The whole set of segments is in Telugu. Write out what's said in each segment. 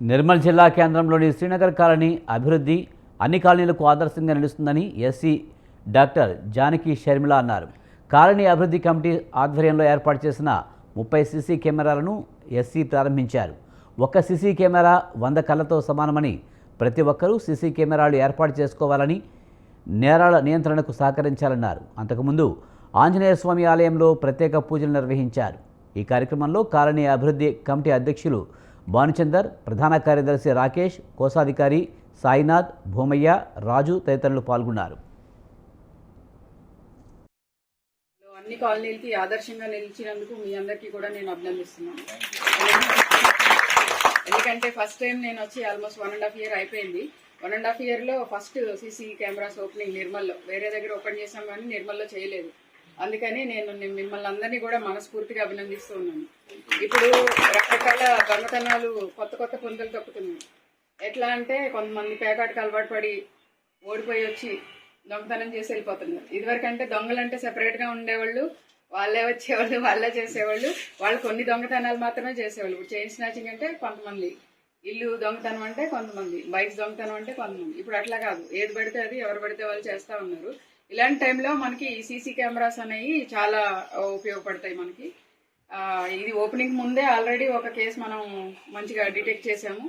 నిర్మల్ జిల్లా కేంద్రంలోని శ్రీనగర్ కాలనీ అభివృద్ధి అన్ని కాలనీలకు ఆదర్శంగా నిలుస్తుందని ఎస్సీ డాక్టర్ జానకి షర్మిల అన్నారు. కాలనీ అభివృద్ధి కమిటీ ఆధ్వర్యంలో ఏర్పాటు చేసిన 30 సీసీ కెమెరాలను ఎస్సీ ప్రారంభించారు. ఒక్క సీసీ కెమెరా 100 కళ్ళతో సమానమని, ప్రతి ఒక్కరూ సీసీ కెమెరాలు ఏర్పాటు చేసుకోవాలని, నేరాల నియంత్రణకు సహకరించాలన్నారు. అంతకుముందు ఆంజనేయ స్వామి ఆలయంలో ప్రత్యేక పూజలు నిర్వహించారు. ఈ కార్యక్రమంలో కాలనీ అభివృద్ధి కమిటీ అధ్యక్షులు భానుచందర్, ప్రధాన కార్యదర్శి రాకేష్, కోశాధికారి సాయినాథ్, భూమయ్య, రాజు తదితరులు పాల్గొన్నారు. అన్ని కాలనీలకి ఆదర్శంగా నిలిచినందుకు మీ అందరికీ కూడా నేను అభినందిస్తున్నాను. ఎందుకంటే ఫస్ట్ టైం నేను వచ్చి ఆల్మోస్ట్ 1.5 year అయిపోయింది. 1.5 year లో ఫస్ట్ సీసీ కెమెరాస్ ఓపెనింగ్ నిర్మల్లో, వేరే దగ్గర ఓపెన్ చేసాం కానీ నిర్మల్లో చేయలేదు. అందుకని నేను మిమ్మల్ని అందరినీ కూడా మనస్ఫూర్తిగా అభినందిస్తూ ఉన్నాను. ఇప్పుడు రకరకాల దొంగతనాలు కొత్త పుంతలు తొక్కుతున్నాయి. ఎట్లా అంటే కొంతమంది పేకాటకు అలవాటు పడి ఓడిపోయి వచ్చి దొంగతనం చేసి వెళ్ళిపోతున్నారు. ఇదివరకంటే దొంగలంటే సెపరేట్గా ఉండేవాళ్ళు, వాళ్ళే వచ్చేవాళ్ళు, వాళ్ళే చేసేవాళ్ళు. వాళ్ళు కొన్ని దొంగతనాలు మాత్రమే చేసేవాళ్ళు. ఇప్పుడు చైన్ స్నాచింగ్ అంటే కొంతమంది, ఇల్లు దొంగతనం అంటే కొంతమంది, బైక్స్ దొంగతనం అంటే కొంతమంది. ఇప్పుడు అట్లా కాదు, ఏది పడితే అది ఎవరు పడితే వాళ్ళు చేస్తూ ఉన్నారు. ఇలాంటి టైంలో మనకి సీసీ కెమెరాస్ అనేవి చాలా ఉపయోగపడతాయి మనకి. ఇది ఓపెనింగ్ ముందే ఆల్రెడీ ఒక కేసు మనం మంచిగా డిటెక్ట్ చేసాము.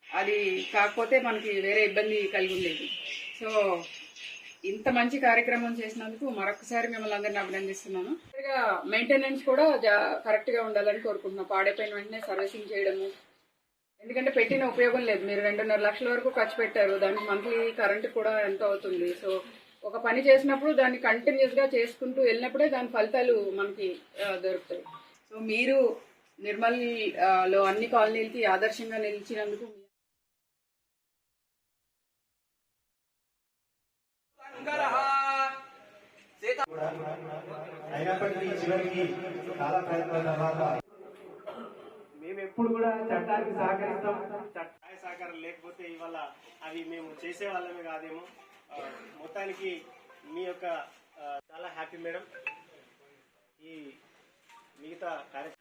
అది కాకపోతే మనకి వేరే ఇబ్బంది కలిగి ఉండేది. సో ఇంత మంచి కార్యక్రమం చేసినందుకు మరొకసారి మిమ్మల్ని అందరినీ అభినందిస్తున్నాను. మెయింటెనెన్స్ కూడా కరెక్ట్గా ఉండాలని కోరుకుంటున్నాను. పాడైపోయిన వెంటనే సర్వీసింగ్ చేయడము, ఎందుకంటే పెట్టిన ఉపయోగం లేదు. మీరు 2.5 లక్షల వరకు ఖర్చు పెట్టారు, దానికి మంత్లీ కరెంట్ కూడా ఎంత అవుతుంది. సో ఒక పని చేసినప్పుడు దాన్ని కంటిన్యూస్గా చేసుకుంటూ వెళ్ళినప్పుడే దాని ఫలితాలు మనకి దొరుకుతాయి. సో మీరు నిర్మల్ లో అన్ని కాలనీలకి ఆదర్శంగా నిలిచినందుకు మేము ఎప్పుడు కూడా చట్టానికి సహకరిస్తాం. చట్టాయ సహకారం లేకపోతే ఇవాళ అవి మేము చేసే వాళ్ళమే కాదేమో. మొత్తానికి మీ యొక్క చాలా హ్యాపీ మేడం. ఈ మిగతా కార్యక్రమం